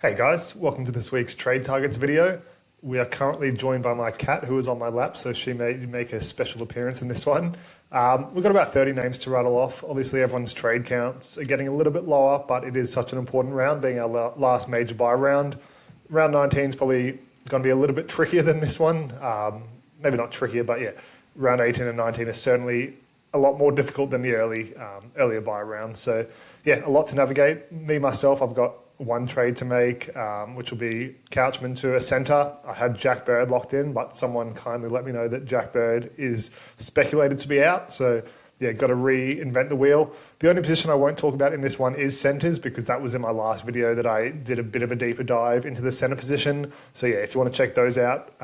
Hey guys, welcome to this week's Trade Targets video. We are currently joined by my cat who is on my lap, so she may make a special appearance in this one. We've got about 30 names to rattle off. Obviously everyone's trade counts are getting a little bit lower, but it is such an important round, being our last major buy round. Round 19 is probably going to be a little bit trickier than this one. Maybe not trickier, but yeah, round 18 and 19 is certainly a lot more difficult than the earlier buy rounds. So yeah, a lot to navigate. Me, myself, I've got one trade to make, which will be Couchman to a centre. I had Jack Bird locked in, but someone kindly let me know that Jack Bird is speculated to be out. So yeah, got to reinvent the wheel. The only position I won't talk about in this one is centres, because that was in my last video that I did a bit of a deeper dive into the centre position. So yeah, if you want to check those out,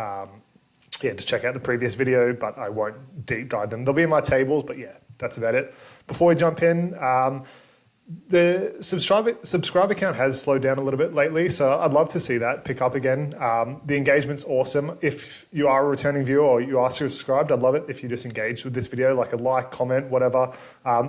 just check out the previous video, but I won't deep dive them. They'll be in my tables, but yeah, that's about it. Before we jump in, the subscriber count has slowed down a little bit lately, so I'd love to see that pick up again. The engagement's awesome. If you are a returning viewer or you are subscribed, I'd love it if you just engaged with this video, like a like, comment, whatever.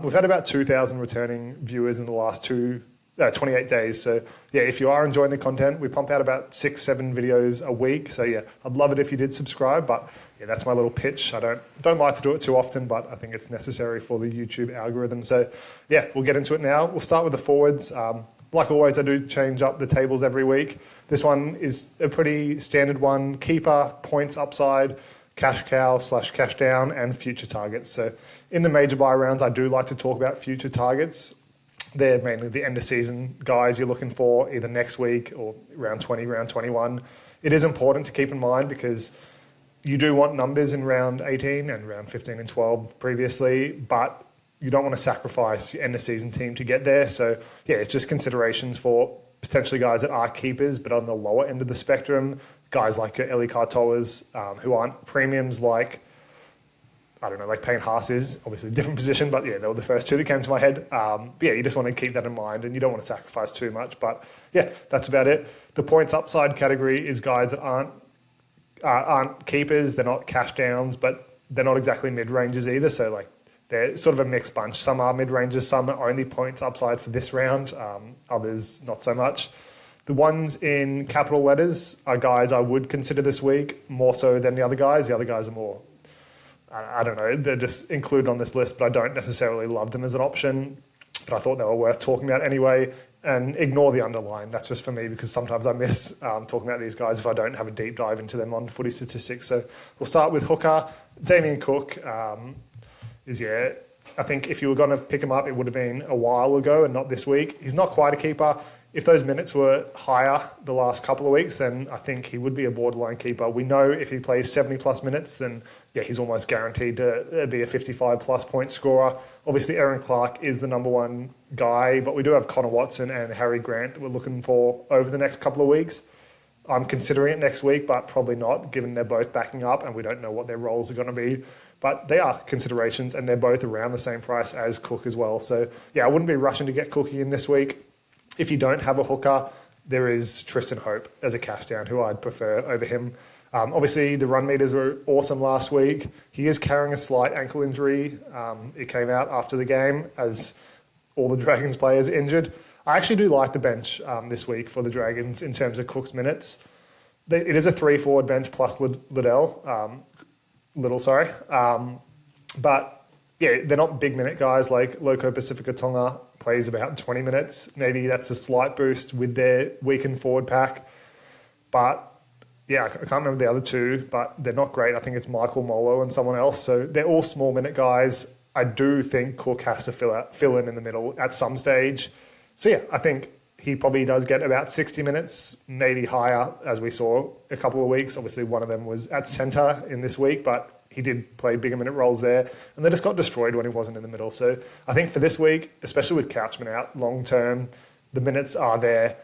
We've had about 2,000 returning viewers in the last 28 days. So yeah, if you are enjoying the content, we pump out about 6-7 videos a week. So yeah, I'd love it if you did subscribe, but yeah, that's my little pitch. I don't like to do it too often, but I think it's necessary for the YouTube algorithm. So yeah, we'll get into it now. We'll start with the forwards. Like always, I do change up the tables every week. This one is a pretty standard one: keeper, points upside, cash cow / cash down, and future targets. So in the major buy rounds, I do like to talk about future targets. They're mainly the end of season guys you're looking for either next week or round 20, round 21. It is important to keep in mind because you do want numbers in round 18 and round 15 and 12 previously, but you don't want to sacrifice your end of season team to get there. So yeah, it's just considerations for potentially guys that are keepers, but on the lower end of the spectrum, guys like your Eli Katoas, who aren't premiums like, I don't know, like Payne Haas is, obviously a different position, but yeah, they were the first two that came to my head. But yeah, you just want to keep that in mind and you don't want to sacrifice too much. But yeah, that's about it. The points upside category is guys that aren't keepers, they're not cash downs, but they're not exactly mid-rangers either. So like they're sort of a mixed bunch. Some are mid-rangers, some are only points upside for this round, others not so much. The ones in capital letters are guys I would consider this week more so than the other guys. The other guys are more, I don't know, they're just included on this list, but I don't necessarily love them as an option. But I thought they were worth talking about anyway. And ignore the underline. That's just for me because sometimes I miss talking about these guys if I don't have a deep dive into them on footy statistics. So we'll start with hooker. Damien Cook I think if you were going to pick him up, it would have been a while ago and not this week. He's not quite a keeper. If those minutes were higher the last couple of weeks, then I think he would be a borderline keeper. We know if he plays 70 plus minutes, then yeah, he's almost guaranteed to be a 55 plus point scorer. Obviously, Aaron Clark is the number one guy, but we do have Connor Watson and Harry Grant that we're looking for over the next couple of weeks. I'm considering it next week, but probably not, given they're both backing up and we don't know what their roles are going to be. But they are considerations and they're both around the same price as Cook as well. So yeah, I wouldn't be rushing to get Cookie in this week. If you don't have a hooker, there is Tristan Hope as a cash down, who I'd prefer over him. Obviously, the run meters were awesome last week. He is carrying a slight ankle injury. It came out after the game as all the Dragons players injured. I actually do like the bench this week for the Dragons in terms of Cook's minutes. It is a 3-forward bench plus Little. But yeah, they're not big minute guys like Loco Pacifica Tonga plays about 20 minutes. Maybe that's a slight boost with their weakened forward pack. But yeah, I can't remember the other two, but they're not great. I think it's Michael Molo and someone else. So they're all small minute guys. I do think Cook has to fill in the middle at some stage. So yeah, I think he probably does get about 60 minutes, maybe higher, as we saw a couple of weeks. Obviously, one of them was at centre in this week, but he did play bigger minute roles there, and they just got destroyed when he wasn't in the middle. So I think for this week, especially with Couchman out long term, the minutes are there.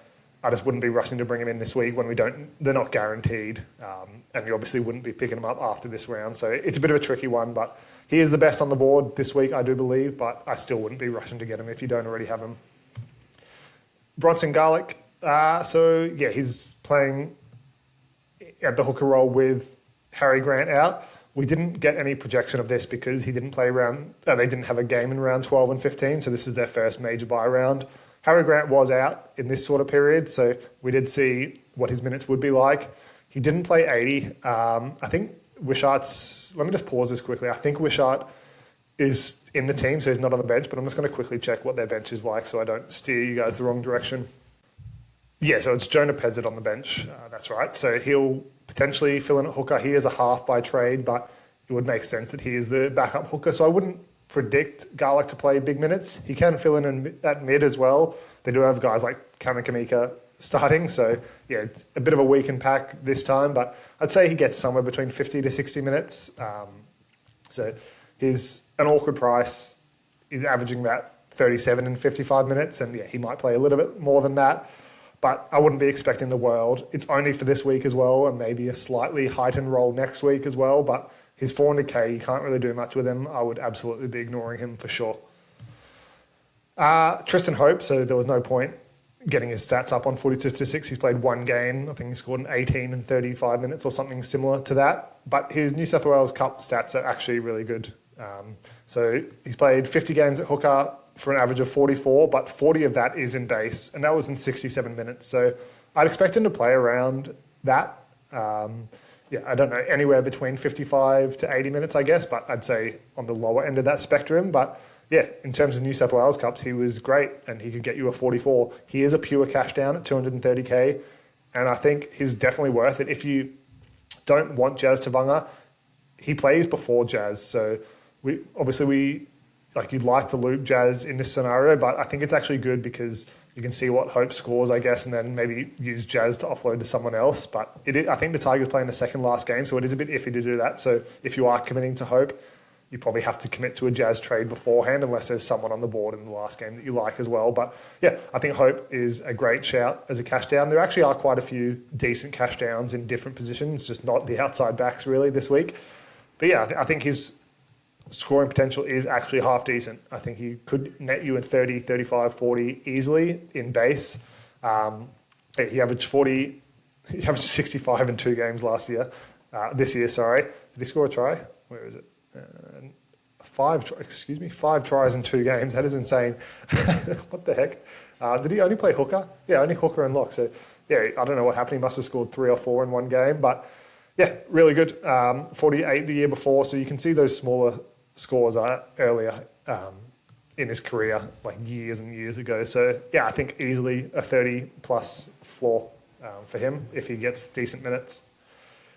I just wouldn't be rushing to bring him in this week when they're not guaranteed, and you obviously wouldn't be picking him up after this round. So it's a bit of a tricky one, but he is the best on the board this week, I do believe, but I still wouldn't be rushing to get him if you don't already have him. Bronson Garlick, so yeah, he's playing at the hooker role with Harry Grant out. We didn't get any projection of this because he didn't play they didn't have a game in round 12 and 15, so this is their first major buy round. Harry Grant was out in this sort of period, so we did see what his minutes would be like. He didn't play 80. I think Wishart's... Let me just pause this quickly. I think Wishart is in the team, so he's not on the bench, but I'm just going to quickly check what their bench is like so I don't steer you guys the wrong direction. Yeah, so it's Jonah Pezzett on the bench. That's right. So he'll potentially fill in at hooker. He is a half by trade, but it would make sense that he is the backup hooker. So I wouldn't predict Garlick to play big minutes. He can fill in at mid as well. They do have guys like Kamakamika starting. So yeah, it's a bit of a weakened pack this time, but I'd say he gets somewhere between 50 to 60 minutes. So he's an awkward price. He's averaging about 37 and 55 minutes. And yeah, he might play a little bit more than that. But I wouldn't be expecting the world. It's only for this week as well, and maybe a slightly heightened role next week as well. But he's 400k. You can't really do much with him. I would absolutely be ignoring him for sure. Tristan Hope, so there was no point getting his stats up on Footy Statistics. He's played one game. I think he scored an 18 and 35 minutes or something similar to that. But his New South Wales Cup stats are actually really good. So he's played 50 games at hooker for an average of 44, but 40 of that is in base, and that was in 67 minutes. So I'd expect him to play around that. I don't know, anywhere between 55 to 80 minutes, I guess, but I'd say on the lower end of that spectrum. But yeah, in terms of New South Wales Cups, he was great, and he could get you a 44. He is a pure cash down at 230k, and I think he's definitely worth it. If you don't want Jazz Tavanga, he plays before Jazz, so you'd like to loop Jazz in this scenario, but I think it's actually good because you can see what Hope scores, I guess, and then maybe use Jazz to offload to someone else. But I think the Tigers play in the second last game, so it is a bit iffy to do that. So if you are committing to Hope, you probably have to commit to a Jazz trade beforehand, unless there's someone on the board in the last game that you like as well. But yeah, I think Hope is a great shout as a cash down. There actually are quite a few decent cash downs in different positions, just not the outside backs really this week. But yeah, I think his scoring potential is actually half decent. I think he could net you in 30, 35, 40 easily in base. He averaged 65 in 2 games this year, sorry. Did he score a try? Where is it? 5 tries in 2 games. That is insane. What the heck? Did he only play hooker? Yeah, only hooker and lock. So yeah, I don't know what happened. He must have scored 3 or 4 in one game, but yeah, really good. 48 the year before. So you can see those smaller scores are earlier in his career, like years and years ago. So yeah, I think easily a 30 plus floor for him if he gets decent minutes.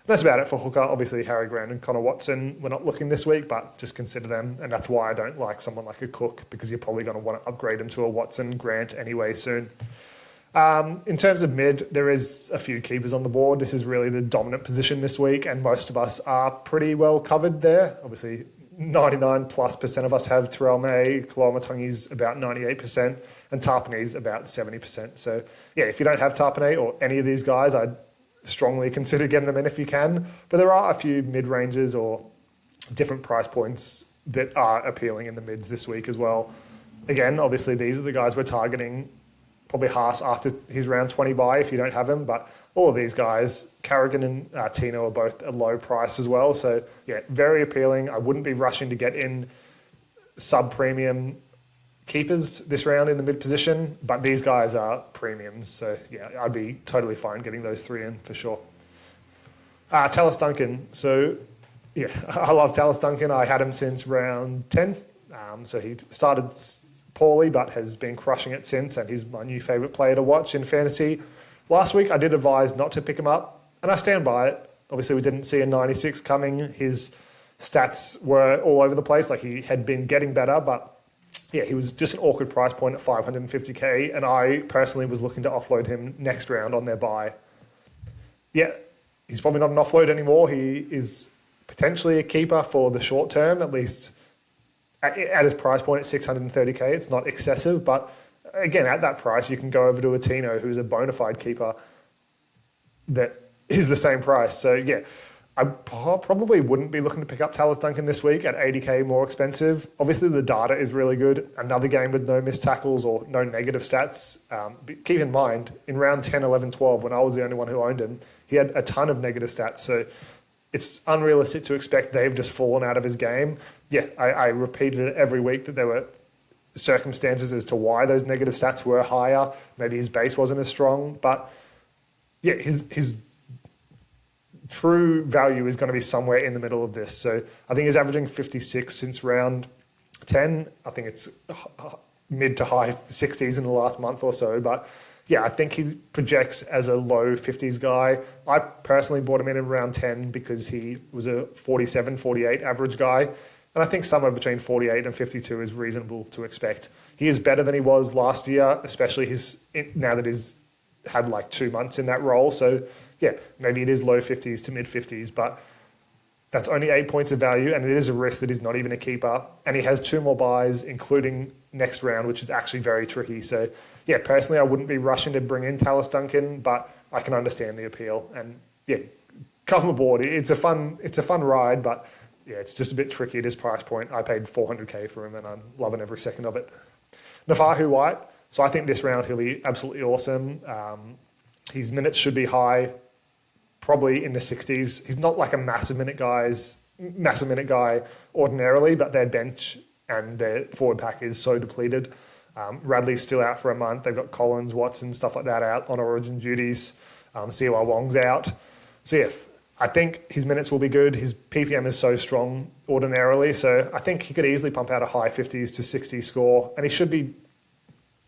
That's about it for hooker. Obviously, Harry Grant and Connor Watson, we're not looking this week, but just consider them. And that's why I don't like someone like a Cook, because you're probably going to want to upgrade him to a Watson Grant anyway soon. In terms of mid, there is a few keepers on the board. This is really the dominant position this week, and most of us are pretty well covered there. Obviously, 99+% of us have Terrell May, Kalamatangi's about 98%, and Tarpanay's about 70%. So yeah, if you don't have Tarpanay or any of these guys, I'd strongly consider getting them in if you can. But there are a few mid-ranges or different price points that are appealing in the mids this week as well. Again, obviously these are the guys we're targeting probably Haas after his round 20 bye if you don't have him. But all of these guys, Carrigan and Tino, are both at low price as well. So yeah, very appealing. I wouldn't be rushing to get in sub-premium keepers this round in the mid position, but these guys are premiums. So yeah, I'd be totally fine getting those 3 in for sure. Tallis Duncan. So yeah, I love Tallis Duncan. I had him since round 10. So he started poorly, but has been crushing it since, and he's my new favourite player to watch in fantasy. Last week, I did advise not to pick him up, and I stand by it. Obviously, we didn't see a 96 coming. His stats were all over the place. Like, he had been getting better, but yeah, he was just an awkward price point at 550k, and I personally was looking to offload him next round on their buy. Yeah, he's probably not an offload anymore. He is potentially a keeper for the short term, at least at his price point at 630k. It's not excessive, but again, at that price, you can go over to a Tino who's a bona fide keeper that is the same price. So yeah, I probably wouldn't be looking to pick up Tallis Duncan this week at 80k more expensive. Obviously, the data is really good. Another game with no missed tackles or no negative stats. Keep in mind, in round 10, 11, 12, when I was the only one who owned him, he had a ton of negative stats. So it's unrealistic to expect they've just fallen out of his game. Yeah, I repeated it every week that there were circumstances as to why those negative stats were higher. Maybe his base wasn't as strong, but yeah, his true value is going to be somewhere in the middle of this. So I think he's averaging 56 since round 10. I think it's mid to high 60s in the last month or so. But yeah, I think he projects as a low 50s guy. I personally bought him in round 10 because he was a 47, 48 average guy. And I think somewhere between 48 and 52 is reasonable to expect. He is better than he was last year, especially now that he's had like 2 months in that role. So yeah, maybe it is low 50s to mid 50s, but that's only 8 points of value, and it is a risk that he's not even a keeper. And he has 2 more buys, including next round, which is actually very tricky. So yeah, personally, I wouldn't be rushing to bring in Tallis Duncan, but I can understand the appeal. And yeah, come aboard. It's a fun ride, but yeah, it's just a bit tricky at his price point. I paid 400k for him, and I'm loving every second of it. Nafahu White. So I think this round he'll be absolutely awesome. His minutes should be high, probably in the 60s. He's not like a massive minute guy ordinarily, but their bench and their forward pack is so depleted. Radley's still out for a month. They've got Collins, Watson, stuff like that out on Origin duties. Siwa Wong's out. So yeah, I think his minutes will be good. His PPM is so strong ordinarily, so I think he could easily pump out a high 50s to 60 score, and he should be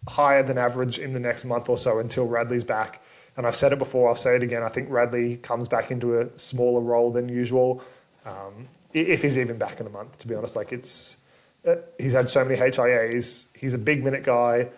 higher than average in the next month or so until Radley's back. And I've said it before, I'll say it again, I think Radley comes back into a smaller role than usual, if he's even back in a month, to be honest. Like he's had so many HIAs, he's a big minute guy,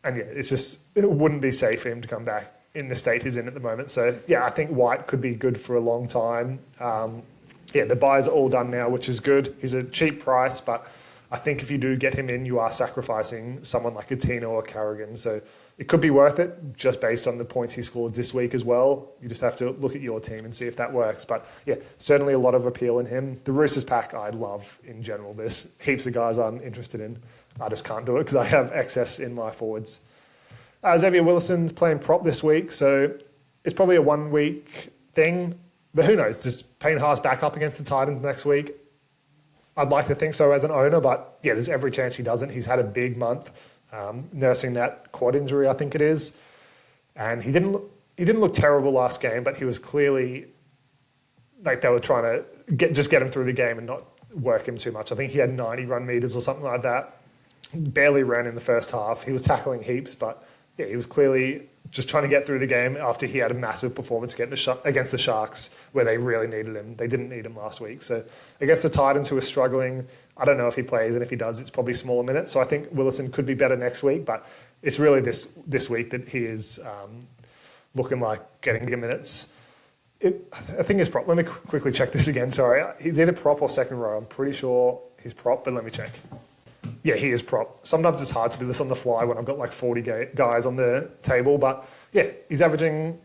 and yeah, it wouldn't be safe for him to come back in the state he's in at the moment. So yeah, I think White could be good for a long time. Yeah, the buys are all done now, which is good. He's a cheap price, but I think if you do get him in, you are sacrificing someone like a Tino or Carrigan. So it could be worth it just based on the points he scored this week as well. You just have to look at your team and see if that works. But yeah, certainly a lot of appeal in him. The Roosters pack I love in general. There's heaps of guys I'm interested in. I just can't do it because I have excess in my forwards. Xavier Willison's playing prop this week, so it's probably a 1 week thing. But who knows? Does Payne Haas back up against the Titans next week? I'd like to think so as an owner, but yeah, there's every chance he doesn't. He's had a big month nursing that quad injury, I think it is. And he didn't look terrible last game, but he was clearly like they were trying to get him through the game and not work him too much. I think he had 90 run meters or something like that. Barely ran in the first half. He was tackling heaps, but yeah, he was clearly just trying to get through the game after he had a massive performance against the Sharks where they really needed him. They didn't need him last week. So against the Titans who are struggling, I don't know if he plays, and if he does, it's probably smaller minutes. So I think Willison could be better next week, but it's really this week that he is looking like getting bigger minutes. I think his prop, let me quickly check this again, sorry. He's either prop or second row. I'm pretty sure he's prop, but let me check. Yeah, he is prop. Sometimes it's hard to do this on the fly when I've got like 40 guys on the table, but yeah, he's averaging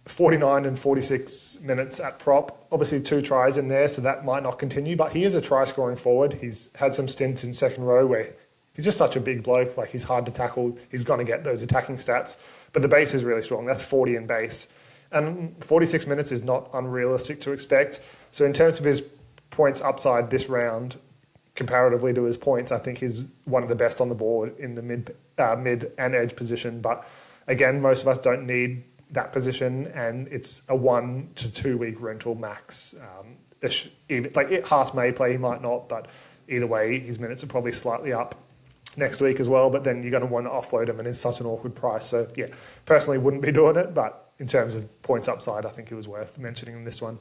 49 and 46 minutes at prop. Obviously 2 tries in there, so that might not continue, but he is a try scoring forward. He's had some stints in second row where he's just such a big bloke, like he's hard to tackle. He's going to get those attacking stats, but the base is really strong. That's 40 in base. And 46 minutes is not unrealistic to expect. So in terms of his points upside this round, comparatively to his points, I think he's one of the best on the board in the mid and edge position. But again, most of us don't need that position, and it's a 1 to 2 week rental max. Haas may play, he might not, but either way, his minutes are probably slightly up next week as well. But then you're going to want to offload him, and it's such an awkward price. So yeah, personally wouldn't be doing it, but in terms of points upside, I think it was worth mentioning in this one.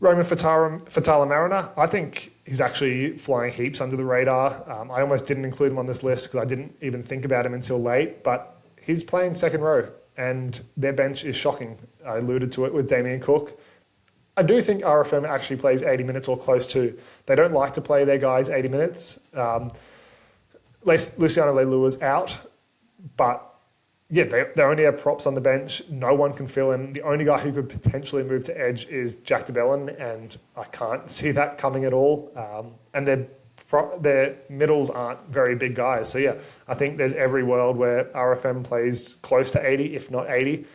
Roman Fatala Mariner, I think he's actually flying heaps under the radar. I almost didn't include him on this list because I didn't even think about him until late, but he's playing second row and their bench is shocking. I alluded to it with Damien Cook. I do think RFM actually plays 80 minutes or close to. They don't like to play their guys 80 minutes. Luciano Leilua's out, but yeah, they only have props on the bench. No one can fill in. The only guy who could potentially move to edge is Jack de Belin, and I can't see that coming at all. And their middles aren't very big guys. So yeah, I think there's every world where RFM plays close to 80, if not 80.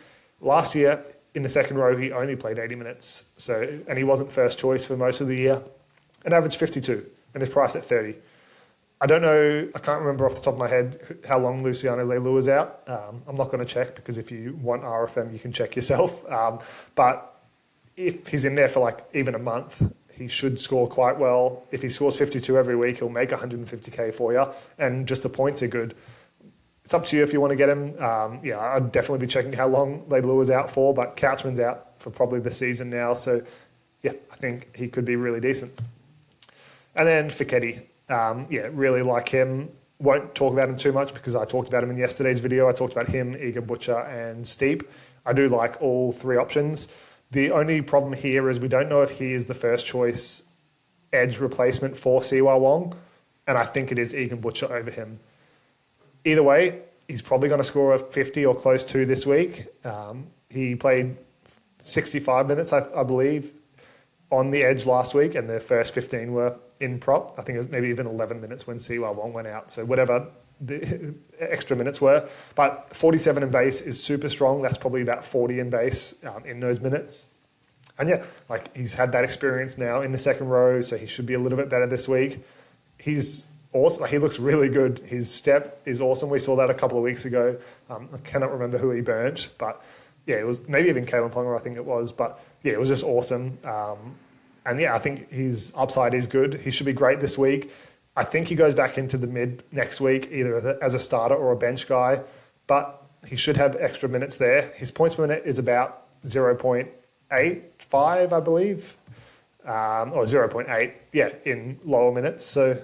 Last year, in the second row, he only played 80 minutes. And he wasn't first choice for most of the year. An average 52, and his price at 30. I don't know, I can't remember off the top of my head how long Luciano Leilua was out. I'm not going to check because if you want RFM, you can check yourself. But if he's in there for like even a month, he should score quite well. If he scores 52 every week, he'll make 150k for you. And just the points are good. It's up to you if you want to get him. I'd definitely be checking how long Leilua's out for, but Couchman's out for probably the season now. So, yeah, I think he could be really decent. And then Fiketti. Really like him. Won't talk about him too much because I talked about him in yesterday's video. I talked about him, Egan Butcher, and Steep. I do like all three options. The only problem here is we don't know if he is the first choice edge replacement for Siwa Wong, and I think it is Egan Butcher over him. Either way, he's probably going to score a 50 or close to this week. He played 65 minutes, I believe, on the edge last week, and the first 15 were in prop. I think it was maybe even 11 minutes when Siwa Wong went out. So whatever the extra minutes were. But 47 in base is super strong. That's probably about 40 in base in those minutes. And yeah, like he's had that experience now in the second row, so he should be a little bit better this week. He's awesome. He looks really good. His step is awesome. We saw that a couple of weeks ago. I cannot remember who he burnt, but yeah, it was maybe even Kalen Ponga, I think it was. But yeah, it was just awesome. And yeah, I think his upside is good. He should be great this week. I think he goes back into the mid next week, either as a starter or a bench guy, but he should have extra minutes there. His points per minute is about 0.85, I believe, or 0.8, in lower minutes. So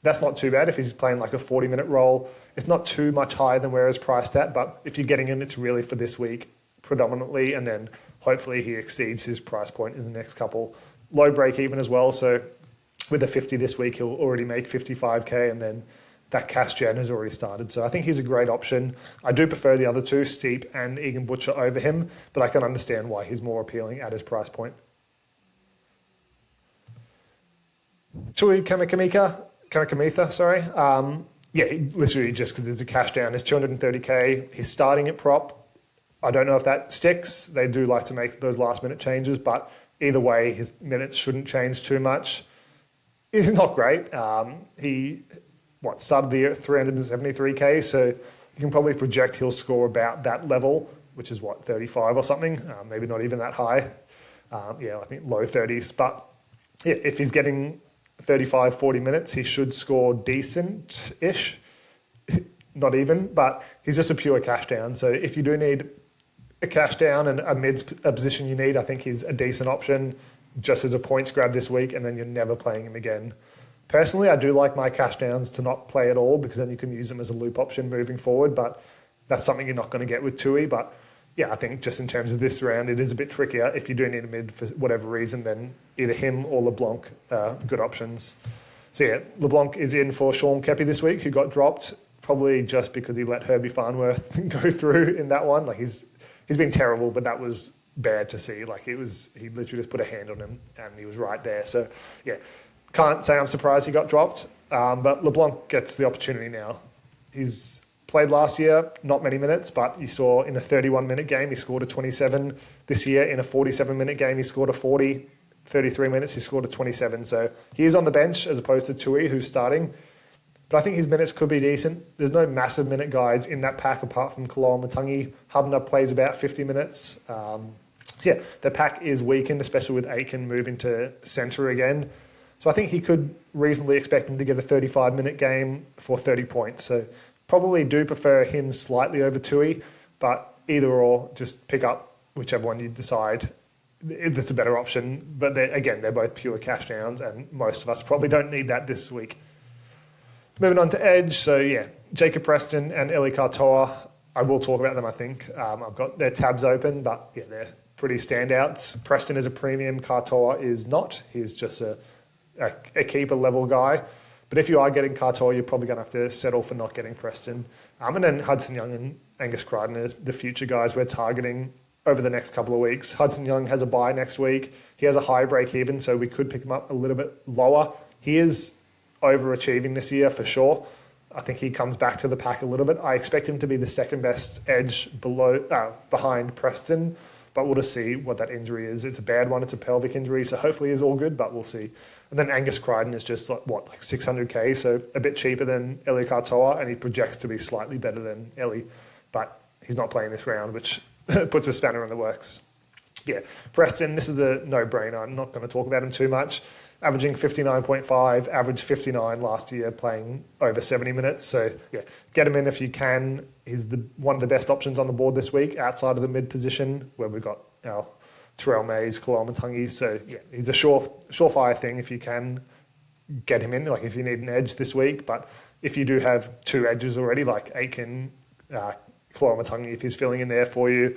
that's not too bad if he's playing like a 40-minute role. It's not too much higher than where it's priced at, but if you're getting him, it's really for this week predominantly, and then hopefully he exceeds his price point in the next couple. Low break even as well, so with a 50 this week, he'll already make 55k, and then that cash gen has already started. So I think he's a great option. I do prefer the other two, Steep and Egan Butcher, over him, but I can understand why he's more appealing at his price point. Tui Kamikamitha, sorry. Literally just because there's a cash down. It's 230k. He's starting at prop. I don't know if that sticks. They do like to make those last minute changes, but either way, his minutes shouldn't change too much. He's not great. He started the year at 373k, so you can probably project he'll score about that level, which is 35 or something, maybe not even that high. I think low 30s. But yeah, if he's getting 35, 40 minutes, he should score decent-ish. Not even, but he's just a pure cash down. So if you do need a cash down and a position you need, I think he's a decent option just as a points grab this week, and then you're never playing him again. Personally, I do like my cash downs to not play at all because then you can use them as a loop option moving forward, but that's something you're not going to get with Tui. But yeah, I think just in terms of this round, it is a bit trickier. If you do need a mid for whatever reason, then either him or LeBlanc are good options. So yeah, LeBlanc is in for Sean Kepi this week, who got dropped probably just because he let Herbie Farnworth go through in that one. Like he's been terrible, but that was bad to see. Like he literally just put a hand on him and he was right there. So yeah, can't say I'm surprised he got dropped, but LeBlanc gets the opportunity now. He's played last year, not many minutes, but you saw in a 31-minute game, he scored a 27. This year, in a 47-minute game, he scored a 40. 33 minutes, he scored a 27. So he is on the bench as opposed to Tui, who's starting. But I think his minutes could be decent. There's no massive minute guys in that pack apart from Kaloa Matangi. Hubner plays about 50 minutes. The pack is weakened, especially with Aiken moving to centre again. So I think he could reasonably expect him to get a 35-minute game for 30 points. So probably do prefer him slightly over Tui, but either or, just pick up whichever one you decide. That's a better option. But they're both pure cash downs, and most of us probably don't need that this week. Moving on to Edge, so yeah, Jacob Preston and Eli Katoa. I will talk about them, I think. I've got their tabs open, but yeah, they're pretty standouts. Preston is a premium, Katoa is not. He's just a keeper level guy. But if you are getting Katoa, you're probably going to have to settle for not getting Preston. And then Hudson Young and Angus Crichton are the future guys we're targeting over the next couple of weeks. Hudson Young has a bye next week. He has a high break even, so we could pick him up a little bit lower. He is overachieving this year for sure. I think he comes back to the pack a little bit. I expect him to be the second best edge behind Preston, but we'll just see what that injury is. It's a bad one. It's a pelvic injury, so hopefully it's all good, but we'll see. And then Angus Crichton is just like 600k, so a bit cheaper than Eli Katoa, and he projects to be slightly better than Eli, but he's not playing this round, which puts a spanner in the works. Yeah, Preston, this is a no-brainer. I'm not going to talk about him too much. Averaging 59.5, averaged 59 last year, playing over 70 minutes. So, yeah, get him in if you can. He's one of the best options on the board this week, outside of the mid position, where we've got our Terrell Mays, Koloamatangi. So, yeah, he's a surefire thing if you can get him in, like if you need an edge this week. But if you do have two edges already, like Aiken, Koloamatangi, if he's filling in there for you,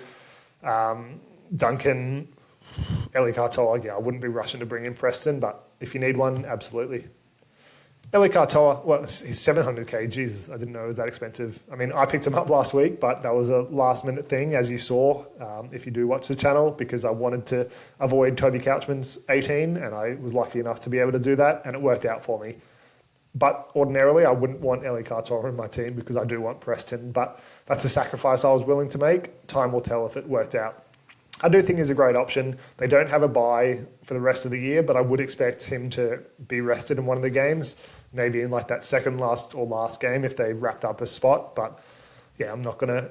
Duncan, Eli Katoa, yeah, I wouldn't be rushing to bring in Preston, but if you need one, absolutely. Eli Katoa, well, he's 700k. Jesus, I didn't know it was that expensive. I mean, I picked him up last week, but that was a last-minute thing, as you saw, if you do watch the channel, because I wanted to avoid Toby Couchman's 18, and I was lucky enough to be able to do that, and it worked out for me. But ordinarily, I wouldn't want Eli Katoa in my team because I do want Preston, but that's a sacrifice I was willing to make. Time will tell if it worked out. I do think he's a great option. They don't have a bye for the rest of the year, but I would expect him to be rested in one of the games, maybe in like that second last or last game if they wrapped up a spot. But yeah, I'm not going to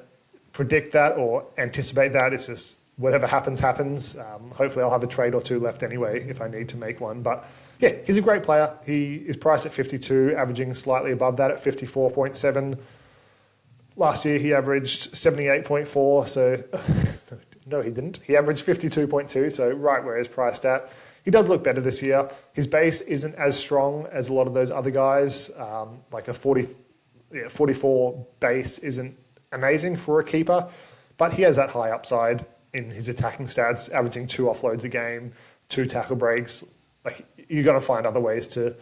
predict that or anticipate that. It's just whatever happens, happens. Hopefully I'll have a trade or two left anyway if I need to make one. But yeah, he's a great player. He is priced at 52, averaging slightly above that at 54.7. Last year he averaged 78.4, so... No, he didn't. He averaged 52.2, so right where he's priced at. He does look better this year. His base isn't as strong as a lot of those other guys. Like a 44 base isn't amazing for a keeper, but he has that high upside in his attacking stats, averaging 2 offloads a game, 2 tackle breaks. Like, you're going to find other ways to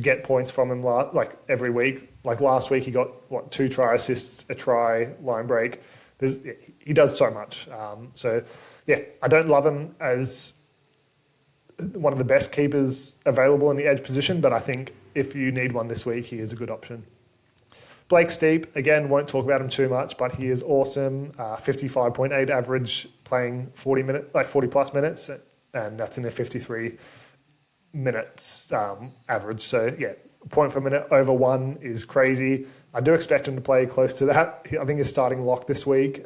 get points from him like every week. Like last week, he got 2 try assists, a try, line break. He does so much. So, yeah, I don't love him as one of the best keepers available in the edge position, but I think if you need one this week, he is a good option. Blake Steep, again, won't talk about him too much, but he is awesome. 55.8 average, playing 40 plus minutes, and that's in a 53 minutes average. So, yeah, point per minute over 1 is crazy. I do expect him to play close to that. I think he's starting lock this week.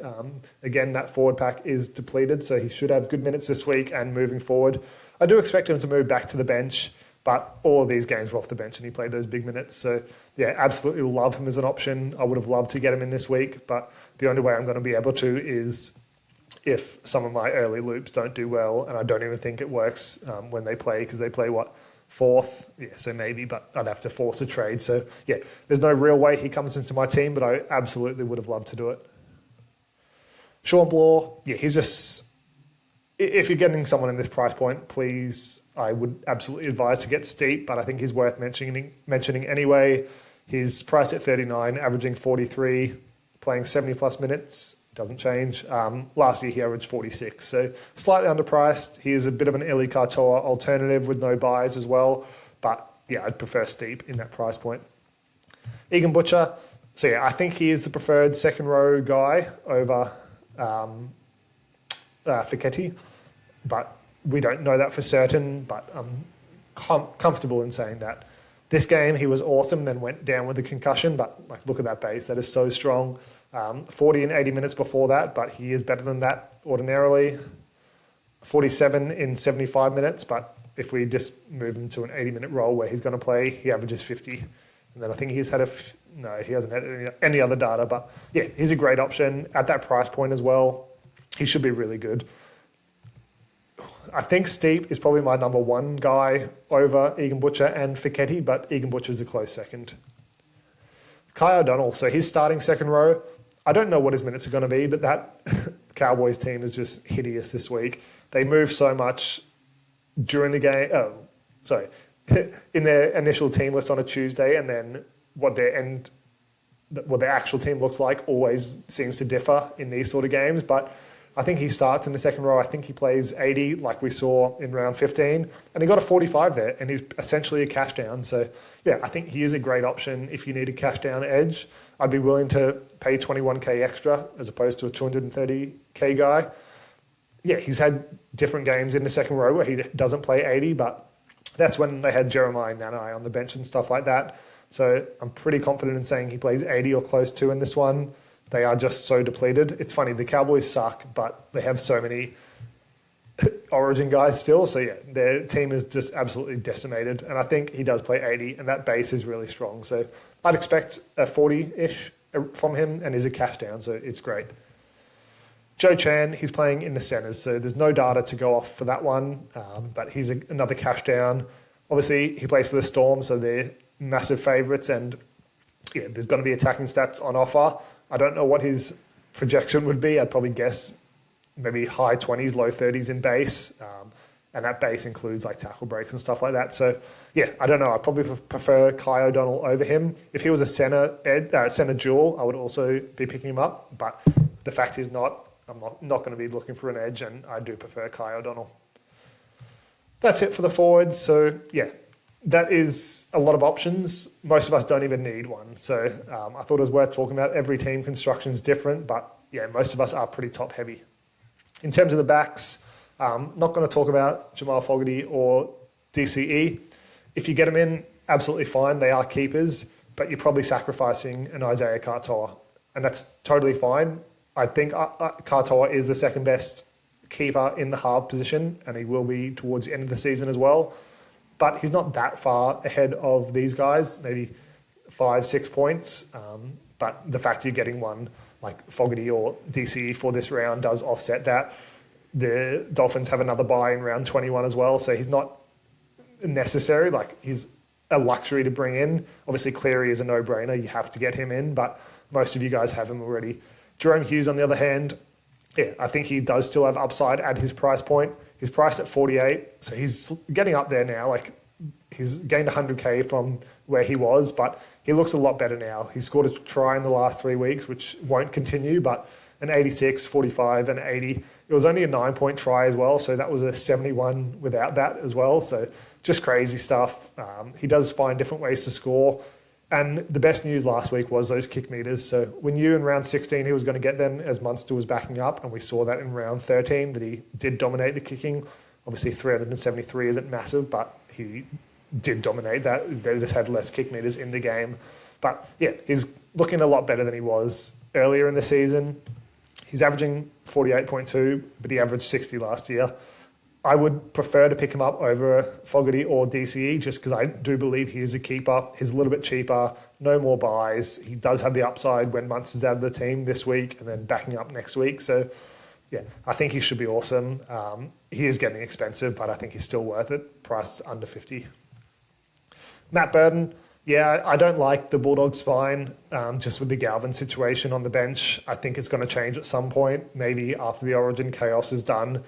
Again, that forward pack is depleted, so he should have good minutes this week and moving forward. I do expect him to move back to the bench, but all of these games were off the bench and he played those big minutes. So, yeah, absolutely love him as an option. I would have loved to get him in this week, but the only way I'm going to be able to is if some of my early loops don't do well, and I don't even think it works when they play, because they play, 4th? Yeah, so maybe, but I'd have to force a trade. So, yeah, there's no real way he comes into my team, but I absolutely would have loved to do it. Sean Blaw, yeah, he's just... If you're getting someone in this price point, please, I would absolutely advise to get Steep, but I think he's worth mentioning anyway. He's priced at 39, averaging 43, playing 70-plus minutes. Doesn't change. Last year he averaged 46, so slightly underpriced. He is a bit of an Eli Katoa alternative with no buys as well, but yeah, I'd prefer Steep in that price point. Egan Butcher, so yeah, I think he is the preferred second row guy over Fichetti, but we don't know that for certain, but I'm comfortable in saying that. This game, he was awesome, then went down with a concussion, but like, look at that base. That is so strong. 40 and 80 minutes before that, but he is better than that ordinarily. 47 in 75 minutes, but if we just move him to an 80-minute role where he's going to play, he averages 50. And then I think he's had no, he hasn't had any other data, but yeah, he's a great option at that price point as well. He should be really good. I think Steep is probably my number 1 guy over Egan Butcher and Fichetti, but Egan Butcher is a close second. Kai O'Donnell, so he's starting second row. I don't know what his minutes are going to be, but that Cowboys team is just hideous this week. They move so much during the game. In their initial team list on a Tuesday, and then what their actual team looks like always seems to differ in these sort of games. But I think he starts in the second row. I think he plays 80 like we saw in round 15, and he got a 45 there, and he's essentially a cash down. So yeah, I think he is a great option if you need a cash down edge. I'd be willing to pay 21k extra as opposed to a 230k guy. yeah, he's had different games in the second row where he doesn't play 80, but that's when they had Jeremiah Nanai on the bench and stuff like that. So I'm pretty confident in saying he plays 80 or close to in this one. They are just so depleted. It's funny, the Cowboys suck, but they have so many Origin guys still. So yeah, their team is just absolutely decimated. And I think he does play 80, and that base is really strong. So I'd expect a 40-ish from him, and he's a cash down, so it's great. Joe Chan, he's playing in the centres, so there's no data to go off for that one, but he's another cash down. Obviously, he plays for the Storm, so they're massive favourites, and yeah, there's going to be attacking stats on offer. I don't know what his projection would be. I'd probably guess maybe high 20s, low 30s in base, and that base includes like tackle breaks and stuff like that. So yeah, I don't know. I'd probably prefer Kai O'Donnell over him. If he was a centre dual, I would also be picking him up, but the fact is I'm not going to be looking for an edge, and I do prefer Kai O'Donnell. That's it for the forwards. So yeah, that is a lot of options. Most of us don't even need one. So I thought it was worth talking about. Every team construction is different, but yeah, most of us are pretty top heavy. In terms of the backs, not going to talk about Jamal Fogarty or DCE. If you get them in, absolutely fine. They are keepers, but you're probably sacrificing an Isaiah Katoa, and that's totally fine. I think Katoa is the second best keeper in the half position, and he will be towards the end of the season as well. But he's not that far ahead of these guys, maybe 5-6 points. But the fact you're getting one like Fogarty or DCE for this round does offset that. The Dolphins have another bye in round 21 as well, so he's not necessary. Like, he's a luxury to bring in. Obviously, Cleary is a no-brainer. You have to get him in, but most of you guys have him already. Jerome Hughes, on the other hand, yeah, I think he does still have upside at his price point. He's priced at 48, so he's getting up there now. Like, he's gained 100K from where he was, but he looks a lot better now. He scored a try in the last 3 weeks, which won't continue, but an 86, 45, and 80. It was only a 9-point try as well, so that was a 71 without that as well. So just crazy stuff. He does find different ways to score. And the best news last week was those kick meters. So we knew in round 16 he was going to get them as Munster was backing up, and we saw that in round 13 that he did dominate the kicking. Obviously 373 isn't massive, but he did dominate that. They just had less kick meters in the game. But yeah, he's looking a lot better than he was earlier in the season. He's averaging 48.2, but he averaged 60 last year. I would prefer to pick him up over Fogarty or DCE just because I do believe he is a keeper. He's a little bit cheaper, no more buys. He does have the upside when Munster's out of the team this week and then backing up next week. So yeah, I think he should be awesome. He is getting expensive, but I think he's still worth it, priced under 50. Matt Burton, yeah, I don't like the Bulldog spine just with the Galvin situation on the bench. I think it's going to change at some point, maybe after the Origin chaos is done.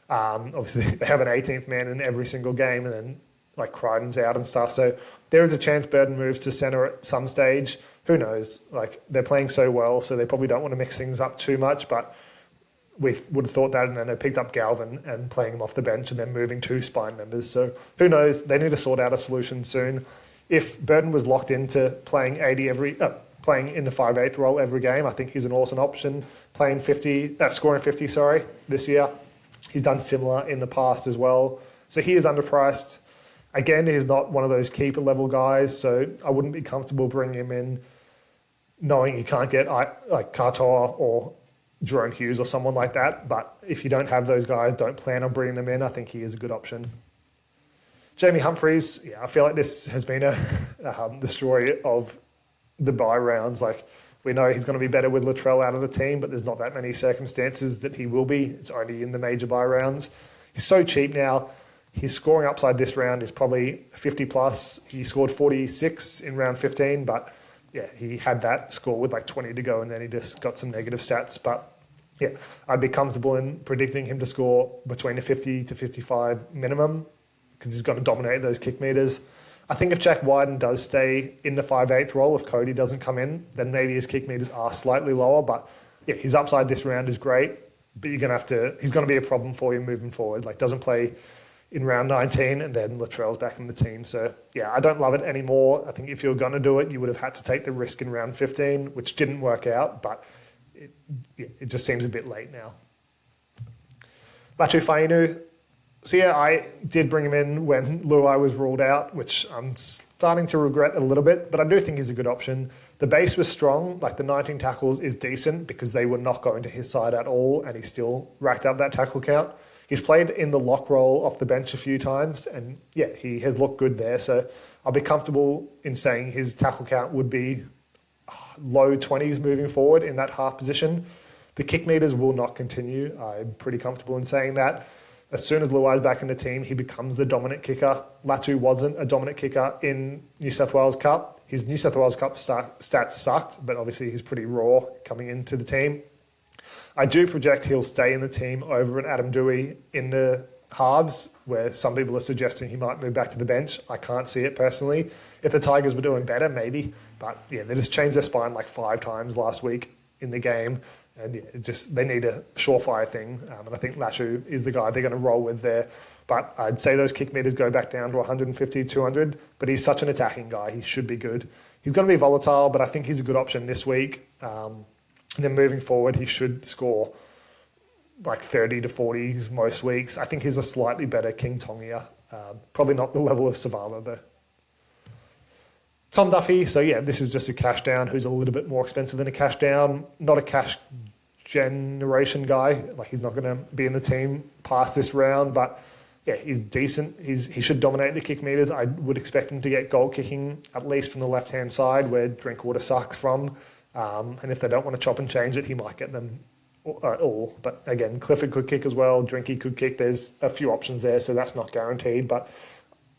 Obviously, they have an 18th man in every single game, and then like Crichton's out and stuff. So there is a chance Burton moves to centre at some stage. Who knows? Like, they're playing so well, so they probably don't want to mix things up too much, but we would have thought that, and then they picked up Galvin and playing him off the bench and then moving 2 spine members. So who knows? They need to sort out a solution soon. If Burton was locked into playing 80 playing in the 5/8 role every game, I think he's an awesome option. Scoring 50 this year. He's done similar in the past as well. So he is underpriced. Again, he's not one of those keeper level guys, so I wouldn't be comfortable bringing him in knowing you can't get like Katoa or Jerome Hughes or someone like that. But if you don't have those guys, don't plan on bringing them in. I think he is a good option. Jamie Humphries, yeah, I feel like this has been the story of the bye rounds. Like, we know he's going to be better with Latrell out of the team, but there's not that many circumstances that he will be. It's only in the major bye rounds. He's so cheap now. His scoring upside this round is probably 50 plus. He scored 46 in round 15, but yeah, he had that score with like 20 to go, and then he just got some negative stats. But yeah, I'd be comfortable in predicting him to score between a 50 to 55 minimum because he's going to dominate those kick meters. I think if Jack Wyden does stay in the 5/8 role, if Cody doesn't come in, then maybe his kick meters are slightly lower. But yeah, his upside this round is great, but he's going to be a problem for you moving forward. Like, doesn't play in round 19 and then Latrell's back in the team. So yeah, I don't love it anymore. I think if you were going to do it, you would have had to take the risk in round 15, which didn't work out, but it just seems a bit late now. Latu Fainu. So yeah, I did bring him in when Luai was ruled out, which I'm starting to regret a little bit, but I do think he's a good option. The base was strong, like the 19 tackles is decent because they were not going to his side at all, and he still racked up that tackle count. He's played in the lock role off the bench a few times, and yeah, he has looked good there. So I'll be comfortable in saying his tackle count would be low 20s moving forward in that half position. The kick meters will not continue. I'm pretty comfortable in saying that. As soon as Luai's back in the team, he becomes the dominant kicker. Latu wasn't a dominant kicker in New South Wales Cup. His New South Wales Cup stats sucked, but obviously he's pretty raw coming into the team. I do project he'll stay in the team over at Adam Dewey in the halves, where some people are suggesting he might move back to the bench. I can't see it personally. If the Tigers were doing better, maybe. But yeah, they just changed their spine like 5 times last week in the game. And yeah, they need a surefire thing. And I think Latu is the guy they're going to roll with there. But I'd say those kick meters go back down to 150, 200. But he's such an attacking guy. He should be good. He's going to be volatile, but I think he's a good option this week. And then moving forward, he should score like 30 to 40s most weeks. I think he's a slightly better King Tongia. Probably not the level of Savala, though. Tom Duffy, so yeah, this is just a cash down who's a little bit more expensive than a cash down. Not a cash generation guy. Like, he's not going to be in the team past this round, but yeah, he's decent. He should dominate the kick meters. I would expect him to get goal kicking, at least from the left-hand side where Drinkwater sucks from. And if they don't want to chop and change it, he might get them all. But again, Clifford could kick as well. Drinky could kick. There's a few options there, so that's not guaranteed. But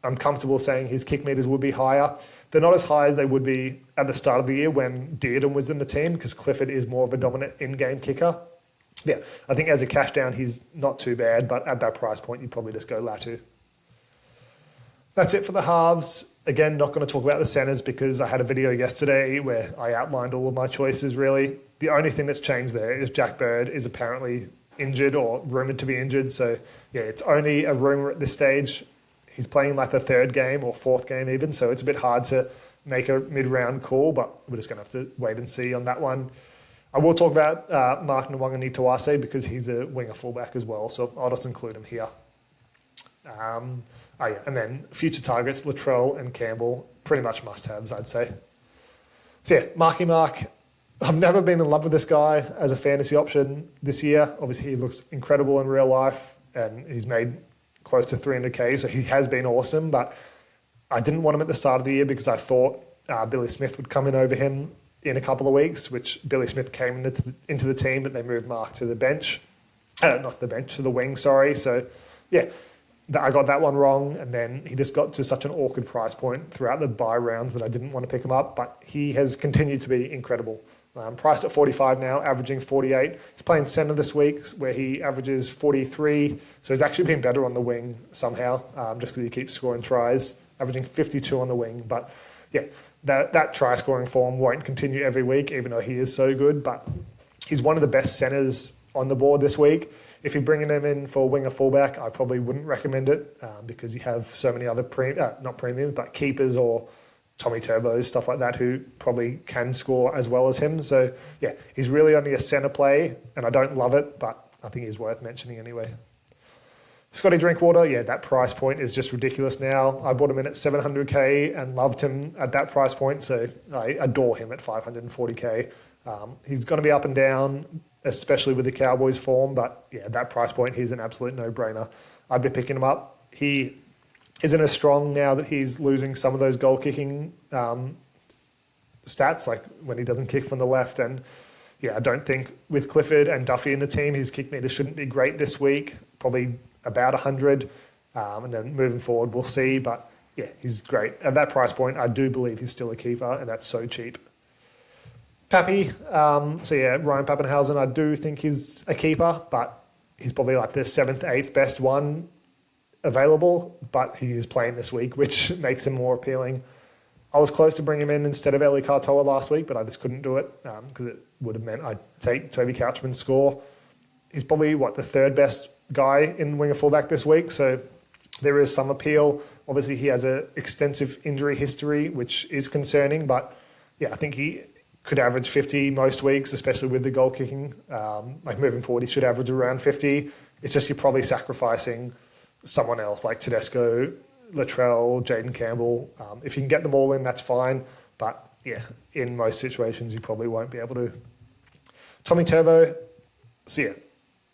I'm comfortable saying his kick meters would be higher. They're not as high as they would be at the start of the year when Dearden was in the team, because Clifford is more of a dominant in-game kicker. Yeah, I think as a cash down, he's not too bad, but at that price point, you'd probably just go Latu. That's it for the halves. Again, not going to talk about the centres because I had a video yesterday where I outlined all of my choices, really. The only thing that's changed there is Jack Bird is apparently injured or rumoured to be injured. So, yeah, it's only a rumour at this stage. He's playing like the 3rd game or 4th game even, so it's a bit hard to make a mid-round call, but we're just going to have to wait and see on that one. I will talk about Mark Nwangani-Tawase because he's a winger fullback as well, so I'll just include him here. And then future targets, Latrell and Campbell, pretty much must-haves, I'd say. So yeah, Marky Mark. I've never been in love with this guy as a fantasy option this year. Obviously, he looks incredible in real life, and he's made close to 300k, so he has been awesome, but I didn't want him at the start of the year because I thought Billy Smith would come in over him in a couple of weeks, which Billy Smith came into the team, but they moved Mark to the bench. Not to the bench, to the wing, sorry. So, yeah, I got that one wrong, and then he just got to such an awkward price point throughout the bye rounds that I didn't want to pick him up, but he has continued to be incredible. Priced at 45 now, averaging 48. He's playing centre this week where he averages 43. So he's actually been better on the wing somehow, just because he keeps scoring tries, averaging 52 on the wing. But yeah, that try scoring form won't continue every week, even though he is so good. But he's one of the best centres on the board this week. If you're bringing him in for winger fullback, I probably wouldn't recommend it because you have so many other not premium, but keepers or Tommy Turbos, stuff like that, who probably can score as well as him. So, yeah, he's really only a centre play, and I don't love it, but I think he's worth mentioning anyway. Scotty Drinkwater, yeah, that price point is just ridiculous now. I bought him in at 700k and loved him at that price point, so I adore him at 540k. He's going to be up and down, especially with the Cowboys form, but yeah, at that price point, he's an absolute no-brainer. I'd be picking him up. He isn't as strong now that he's losing some of those goal-kicking stats, like when he doesn't kick from the left. And yeah, I don't think with Clifford and Duffy in the team, his kick meters shouldn't be great this week, probably about 100. And then moving forward, we'll see. But yeah, he's great. At that price point, I do believe he's still a keeper, and that's so cheap. Pappy, so yeah, Ryan Pappenhausen, I do think he's a keeper, but he's probably like the 7th, 8th best one available, but he is playing this week, which makes him more appealing. I was close to bringing him in instead of Eli Katoa last week, but I just couldn't do it because it would have meant I'd take Toby Couchman's score. He's probably, the 3rd best guy in winger fullback this week, so there is some appeal. Obviously, he has an extensive injury history, which is concerning, but yeah, I think he could average 50 most weeks, especially with the goal kicking. Like moving forward, he should average around 50. It's just you're probably sacrificing someone else like Tedesco, Latrell, Jaden Campbell. If you can get them all in, that's fine. But yeah, in most situations, you probably won't be able to. Tommy Turbo, so yeah,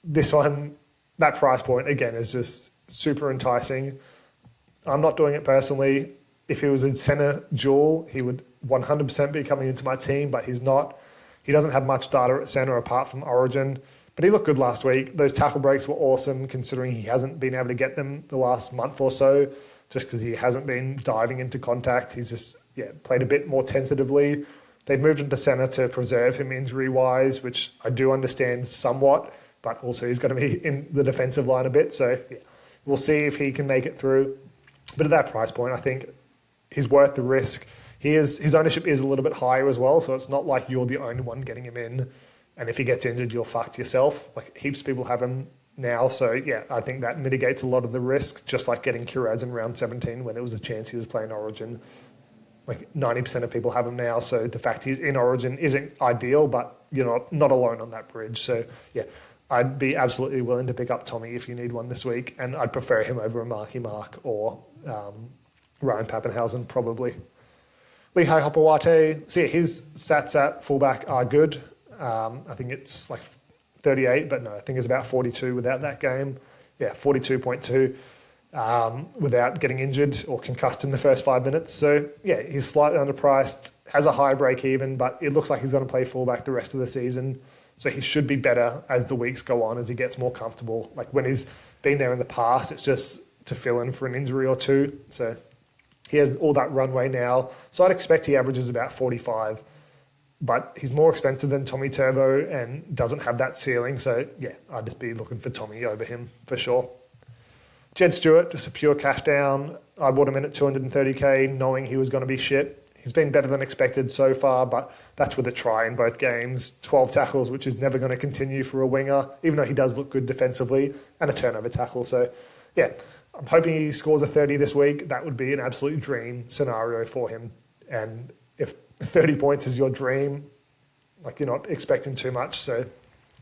this one, that price point, again, is just super enticing. I'm not doing it personally. If he was in centre dual, he would 100% be coming into my team, but he's not. He doesn't have much data at centre apart from Origin, but he looked good last week. Those tackle breaks were awesome considering he hasn't been able to get them the last month or so just because he hasn't been diving into contact. He's just played a bit more tentatively. They've moved him to centre to preserve him injury-wise, which I do understand somewhat, but also he's going to be in the defensive line a bit. So we'll see if he can make it through. But at that price point, I think he's worth the risk. His ownership is a little bit higher as well, so it's not like you're the only one getting him in. And if he gets injured, you're fucked yourself. Like heaps of people have him now. So yeah, I think that mitigates a lot of the risk, just like getting Kiraz in round 17 when it was a chance he was playing Origin. Like 90% of people have him now. So the fact he's in Origin isn't ideal, but you're not alone on that bridge. So yeah, I'd be absolutely willing to pick up Tommy if you need one this week. And I'd prefer him over a Marky Mark or Ryan Pappenhausen probably. Lehigh Hopewate, so yeah, his stats at fullback are good. I think it's like 38, but no, I think it's about 42 without that game. Yeah, 42.2 without getting injured or concussed in the first 5 minutes. So yeah, he's slightly underpriced, has a high break even, but it looks like he's going to play fullback the rest of the season. So he should be better as the weeks go on, as he gets more comfortable. Like when he's been there in the past, it's just to fill in for an injury or two. So he has all that runway now. So I'd expect he averages about 45. But he's more expensive than Tommy Turbo and doesn't have that ceiling. So yeah, I'd just be looking for Tommy over him for sure. Jed Stewart, just a pure cash down. I bought him in at 230k knowing he was going to be shit. He's been better than expected so far, but that's with a try in both games. 12 tackles, which is never going to continue for a winger, even though he does look good defensively, and a turnover tackle. So yeah, I'm hoping he scores a 30 this week. That would be an absolute dream scenario for him. And if 30 points is your dream, like you're not expecting too much. So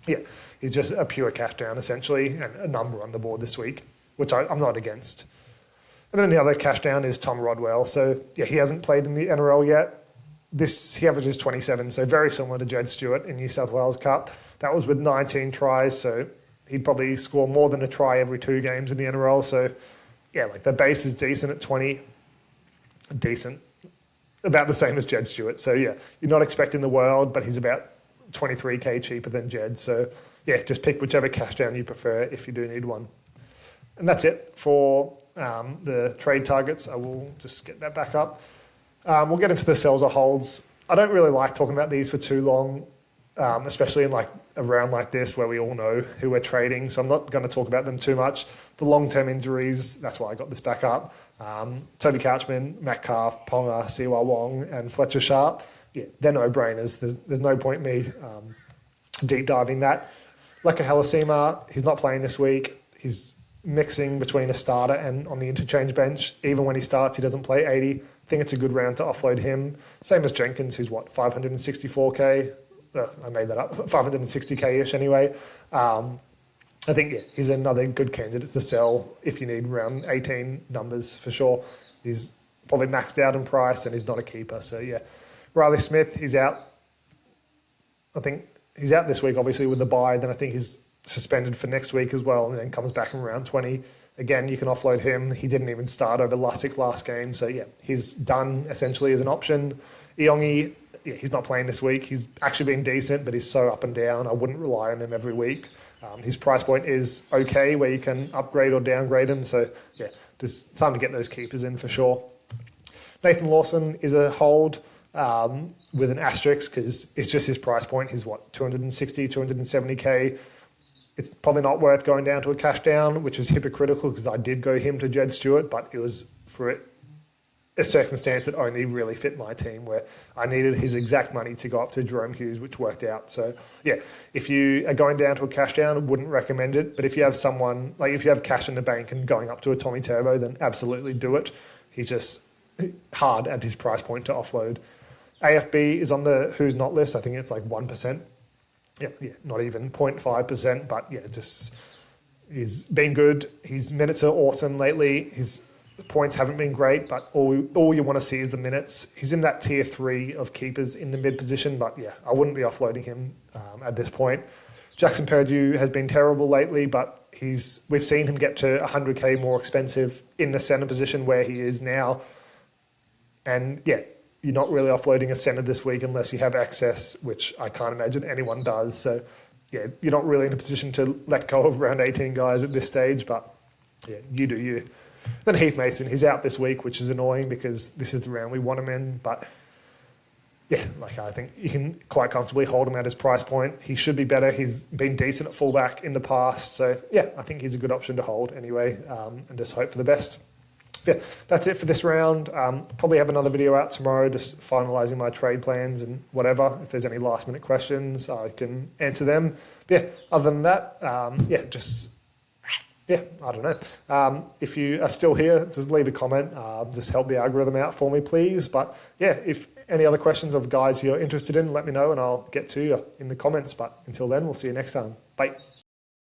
yeah, he's just a pure cash down essentially and a number on the board this week, which I'm not against. And then the other cash down is Tom Rodwell. So yeah, he hasn't played in the NRL yet. He averages 27, so very similar to Jed Stewart in New South Wales Cup. That was with 19 tries, so he'd probably score more than a try every 2 games in the NRL. So yeah, like the base is decent at 20. Decent. About the same as Jed Stewart. So yeah, you're not expecting the world, but he's about 23k cheaper than Jed. So yeah, just pick whichever cash down you prefer if you do need one. And that's it for the trade targets. I will just get that back up. We'll get into the sells or holds. I don't really like talking about these for too long, especially in like a round like this where we all know who we're trading. So I'm not going to talk about them too much. The long-term injuries, that's why I got this back up. Toby Couchman, Metcalf, Ponga, Siwa Wong, and Fletcher Sharp. Yeah, they're no-brainers. There's no point me deep diving that. Leka Halasima, he's not playing this week. He's mixing between a starter and on the interchange bench. Even when he starts, he doesn't play 80. I think it's a good round to offload him. Same as Jenkins, who's 564k? I made that up, 560k-ish anyway. I think he's another good candidate to sell if you need round 18 numbers for sure. He's probably maxed out in price and he's not a keeper. So yeah, Riley Smith, he's out. I think he's out this week, obviously with the bye. Then I think he's suspended for next week as well, and then comes back in round 20. Again, you can offload him. He didn't even start over Lussick last game. So yeah, he's done essentially as an option. Iongi, yeah, he's not playing this week. He's actually been decent, but he's so up and down. I wouldn't rely on him every week. His price point is okay where you can upgrade or downgrade him. So yeah, there's time to get those keepers in for sure. Nathan Lawson is a hold with an asterisk because it's just his price point. He's 260, 270k. It's probably not worth going down to a cash down, which is hypocritical because I did go him to Jed Stewart, but it was for a circumstance that only really fit my team where I needed his exact money to go up to Jerome Hughes, which worked out. So yeah, if you are going down to a cash down, I wouldn't recommend it. But if you have someone, like if you have cash in the bank and going up to a Tommy Turbo, then absolutely do it. He's just hard at his price point to offload. AFB is on the who's not list. I think it's like 1%. Yeah, not even 0.5%, but yeah, just he's been good. His minutes are awesome lately. His points haven't been great, but all you want to see is the minutes. He's in that tier 3 of keepers in the mid position, but yeah, I wouldn't be offloading him at this point. Jackson Perdue has been terrible lately, but we've seen him get to 100k more expensive in the centre position where he is now. And yeah, you're not really offloading a centre this week unless you have excess, which I can't imagine anyone does. So yeah, you're not really in a position to let go of around 18 guys at this stage, but yeah, you do you. Then Heath Mason, he's out this week, which is annoying because this is the round we want him in. But yeah, like I think you can quite comfortably hold him at his price point. He should be better. He's been decent at fullback in the past. So yeah, I think he's a good option to hold anyway, and just hope for the best. Yeah, that's it for this round. Probably have another video out tomorrow, just finalising my trade plans and whatever. If there's any last minute questions, I can answer them. But yeah, other than that, I don't know. If you are still here, just leave a comment. Just help the algorithm out for me, please. But yeah, if any other questions of guys you're interested in, let me know and I'll get to you in the comments. But until then, we'll see you next time. Bye.